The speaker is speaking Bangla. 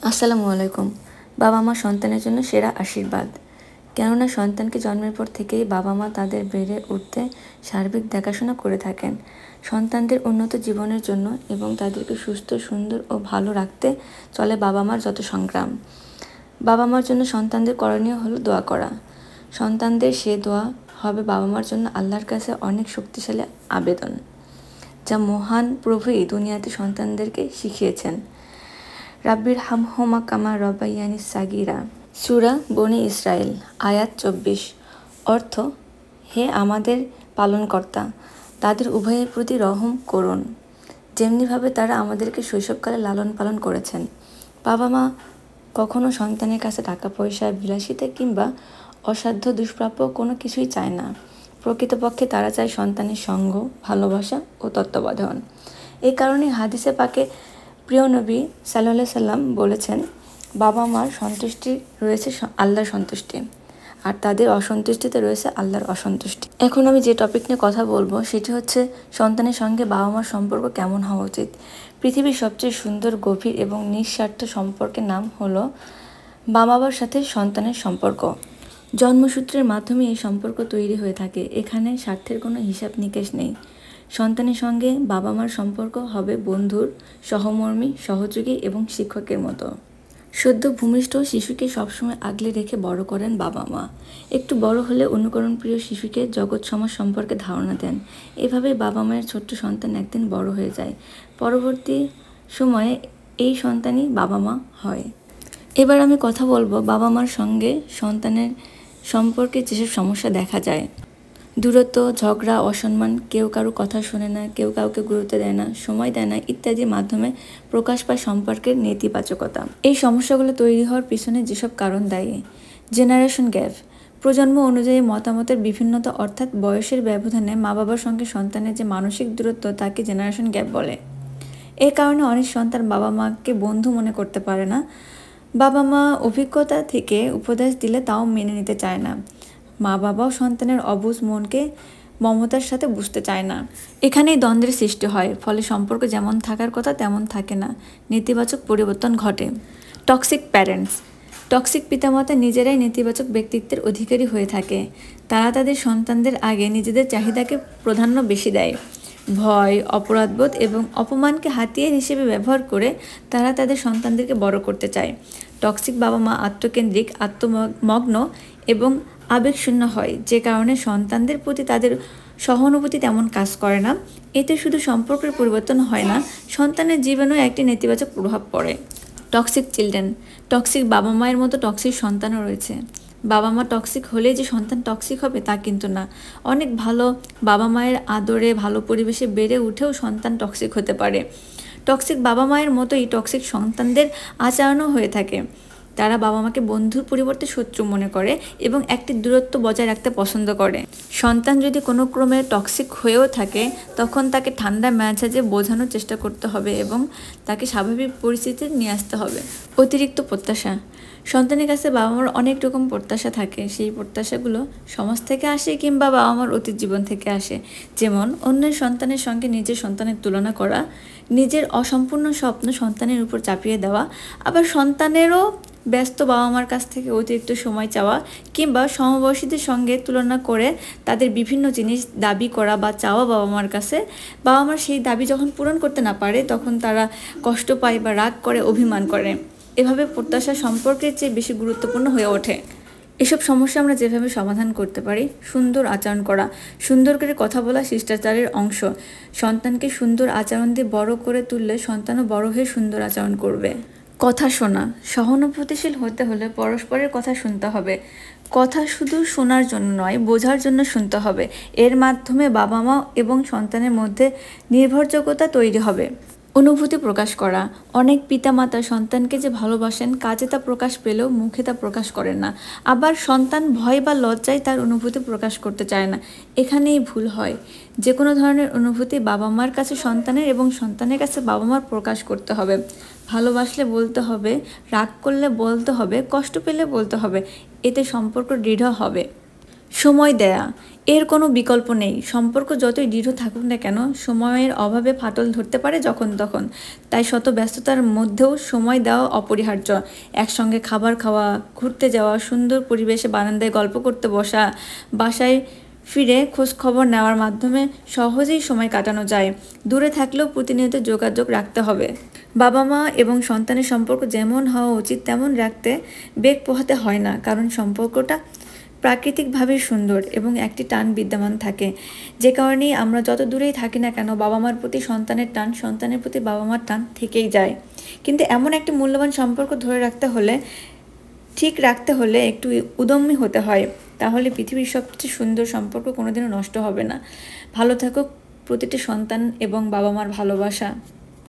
আসসালামু আলাইকুম। বাবা মা সন্তানের জন্য সেরা আশীর্বাদ। কেননা সন্তানকে জন্মের পর থেকেই বাবা মা তাদের বেড়ে উঠতে সার্বিক দেখাশোনা করে থাকেন। সন্তানদের উন্নত জীবনের জন্য এবং তাদেরকে সুস্থ, সুন্দর ও ভালো রাখতে চলে বাবা মার যত সংগ্রাম। বাবা মার জন্য সন্তানদের করণীয় হলো দোয়া করা। সন্তানদের সে দোয়া হবে বাবা মার জন্য আল্লাহর কাছে অনেক শক্তিশালী আবেদন, যা মহান প্রভুই দুনিয়াতে সন্তানদেরকে শিখিয়েছেন। রাব্বির হামহুমা কামা রব্বায়ানি সাগীরা। সূরা বনী ইসরাইল, আয়াত 24। অর্থ, হে আমাদের পালনকর্তা, তাদের উভয়ের প্রতি রহম করুন, যেমনিভাবে তারা আমাদেরকে শৈশবকালে লালন পালন করেছেন। বাবা মা কখনো সন্তানের কাছে টাকা পয়সা, বিলাসিতা কিংবা অসাধ্য দুষ্প্রাপ্য কোনো কিছুই চায় না। প্রকৃতপক্ষে তারা চায় সন্তানের সঙ্গ, ভালোবাসা ও তত্ত্বাবধান। এই কারণে হাদিসে পাকে প্রিয় নবী সাল্লাল্লাহু আলাইহি সাল্লাম বলেছেন, বাবা মার সন্তুষ্টি রয়েছে আল্লাহর সন্তুষ্টি, আর তাদের অসন্তুষ্টিতে রয়েছে আল্লাহর অসন্তুষ্টি। এখন আমি যে টপিক নিয়ে কথা বলবো সেটি হচ্ছে সন্তানের সঙ্গে বাবা মার সম্পর্ক কেমন হওয়া উচিত। পৃথিবীর সবচেয়ে সুন্দর, গভীর এবং নিঃস্বার্থ সম্পর্কের নাম হলো মা বাবার সাথে সন্তানের সম্পর্ক। জন্মসূত্রের মাধ্যমে এই সম্পর্ক তৈরি হয়ে থাকে। এখানে স্বার্থের কোনো হিসাব নিকেশ নেই। সন্তানের সঙ্গে বাবা মার সম্পর্ক হবে বন্ধুর, সহমর্মী, সহযোগী এবং শিক্ষকের মতো। সদ্য ভূমিষ্ঠ শিশুকে সবসময় আগলে রেখে বড় করেন বাবা মা। একটু বড় হলে অনুকরণ প্রিয় শিশুকে জগৎ সমাজ সম্পর্কে ধারণা দেন। এভাবে বাবা মায়ের ছোট্ট সন্তান একদিন বড় হয়ে যায়। পরবর্তী সময়ে এই সন্তানই বাবা মা হয়। এবার আমি কথা বলবো বাবা মার সঙ্গে সন্তানের সম্পর্কে যেসব সমস্যা দেখা যায়। দূরত্ব, ঝগড়া, অসম্মান, কেউ কারো কথা শোনে না, কেউ কাউকে গুরুত্ব দেয় না, সময় দেয় না ইত্যাদির মাধ্যমে প্রকাশ পায় সম্পর্কের নেতিবাচকতা। এই সমস্যাগুলো তৈরি হওয়ার পিছনে যেসব কারণ দায়ী: জেনারেশন গ্যাপ, প্রজন্ম অনুযায়ী মতামতের বিভিন্নতা, অর্থাৎ বয়সের ব্যবধানে মা বাবার সঙ্গে সন্তানের যে মানসিক দূরত্ব তাকে জেনারেশন গ্যাপ বলে। এই কারণে অনেক সন্তান বাবা মাকে বন্ধু মনে করতে পারে না। বাবা মা অভিজ্ঞতা থেকে উপদেশ দিলে তাও মেনে নিতে চায় না। মা বাবাও সন্তানের অবুঝ মনকে মমতার সাথে বুঝতে চায় না। এখানেই দ্বন্দ্বের সৃষ্টি হয়, ফলে সম্পর্ক যেমন থাকার কথা তেমন থাকে না, নেতিবাচক পরিবর্তন ঘটে। টক্সিক প্যারেন্টস, টক্সিক পিতামাতা নিজেরাই নেতিবাচক ব্যক্তিত্বের অধিকারী হয়ে থাকে। তারা তাদের সন্তানদের আগে নিজেদের চাহিদাকে প্রাধান্য বেশি দেয়। ভয়, অপরাধবোধ এবং অপমানকে হাতিয়ার হিসেবে ব্যবহার করে তারা তাদের সন্তানদেরকে বড় করতে চায়। টক্সিক বাবা মা আত্মকেন্দ্রিক, আত্মমগ্ন এবং আবেগশূন্য হয়, যে কারণে সন্তানদের প্রতি তাদের সহানুভূতি তেমন কাজ করে না। এতে শুধু সম্পর্কের পরিবর্তন হয় না, সন্তানের জীবনেও একটি নেতিবাচক প্রভাব পড়ে। টক্সিক চিলড্রেন, টক্সিক বাবা মায়ের মতো টক্সিক সন্তানও রয়েছে। বাবা মা টক্সিক হলেই যে সন্তান টক্সিক হবে তা কিন্তু না। অনেক ভালো বাবা মায়ের আদরে, ভালো পরিবেশে বেড়ে উঠেও সন্তান টক্সিক হতে পারে। টক্সিক বাবা মায়ের মতোই টক্সিক সন্তানদের আচরণও হয়ে থাকে। তারা বাবা মাকে বন্ধুর পরিবর্তে শত্রু মনে করে এবং একটি দূরত্ব বজায় রাখতে পছন্দ করে। সন্তান যদি কোনো ক্রমে টক্সিক হয়েও থাকে, তখন তাকে ঠান্ডা মেজাজে বোঝানোর চেষ্টা করতে হবে এবং তাকে স্বাভাবিক পরিস্থিতিতে নিয়ে আসতে হবে। অতিরিক্ত প্রত্যাশা, সন্তানের কাছে বাবা মার অনেক রকম প্রত্যাশা থাকে। সেই প্রত্যাশাগুলো সমাজ থেকে আসে কিংবা বাবা মার অতীত জীবন থেকে আসে। যেমন অন্যের সন্তানের সঙ্গে নিজের সন্তানের তুলনা করা, নিজের অসম্পূর্ণ স্বপ্ন সন্তানের উপর চাপিয়ে দেওয়া, আবার সন্তানেরও ব্যস্ত বাবা মার কাছ থেকে অতিরিক্ত সময় চাওয়া কিংবা সমবয়সীদের সঙ্গে তুলনা করে তাদের বিভিন্ন জিনিস দাবি করা বা চাওয়া বাবা মার কাছে। বাবা মার সেই দাবি যখন পূরণ করতে না পারে তখন তারা কষ্ট পায় বা রাগ করে, অভিমান করে। এভাবে প্রত্যাশা সম্পর্কের চেয়ে বেশি গুরুত্বপূর্ণ হয়ে ওঠে। এসব সমস্যা আমরা যেভাবে সমাধান করতে পারি: সুন্দর আচরণ করা, সুন্দর করে কথা বলা শিষ্টাচারের অংশ। সন্তানকে সুন্দর আচরণ দিয়ে বড় করে তুললে সন্তানও বড় হয়ে সুন্দর আচরণ করবে। কথা শোনা, সহানুভূতিশীল হতে হলে পরস্পরের কথা শুনতে হবে। কথা শুধু শোনার জন্য নয়, বোঝার জন্য শুনতে হবে। এর মাধ্যমে বাবা মা এবং সন্তানের মধ্যে নির্ভরযোগ্যতা তৈরি হবে। অনুভূতি প্রকাশ করা, অনেক পিতামাতা সন্তানকে যে ভালোবাসেন কাজে তা প্রকাশ পেলেও মুখে তা প্রকাশ করেন না। আবার সন্তান ভয় বা লজ্জায় তার অনুভূতি প্রকাশ করতে চায় না। এখানেই ভুল হয়। যে কোনো ধরনের অনুভূতি বাবা মার কাছে সন্তানের এবং সন্তানের কাছে বাবা মার প্রকাশ করতে হবে। ভালোবাসলে বলতে হবে, রাগ করলে বলতে হবে, কষ্ট পেলে বলতে হবে। এতে সম্পর্ক দৃঢ় হবে। সময় দেয়া, এর কোনো বিকল্প নেই। সম্পর্ক যতই দৃঢ় থাকুক না কেন, সময়ের অভাবে ফাটল ধরতে পারে যখন তখন। তাই শত ব্যস্ততার মধ্যেও সময় দেওয়া অপরিহার্য। একসঙ্গে খাবার খাওয়া, ঘুরতে যাওয়া, সুন্দর পরিবেশে বারান্দায় গল্প করতে বসা, বাসায় ফিরে খোঁজ খবর নেওয়ার মাধ্যমে সহজেই সময় কাটানো যায়। দূরে থাকলেও প্রতিনিয়ত যোগাযোগ রাখতে হবে। বাবা মা এবং সন্তানের সম্পর্ক যেমন হওয়া উচিত তেমন রাখতে বেগ পোহাতে হয় না, কারণ সম্পর্কটা প্রাকৃতিকভাবে সুন্দর এবং একটি টান বিদ্যমান থাকে। যে কারণেই আমরা যত দূরেই থাকি না কেন, বাবা মার প্রতি সন্তানের টান, সন্তানের প্রতি বাবা মার টান থেকেই যায়। কিন্তু এমন একটি মূল্যবান সম্পর্ক ধরে ঠিক রাখতে হলে একটু উদ্যমী হতে হয়। তাহলে পৃথিবীর সবচেয়ে সুন্দর সম্পর্ক কোনোদিনও নষ্ট হবে না। ভালো থাকুক প্রতিটি সন্তান এবং বাবা মার ভালোবাসা।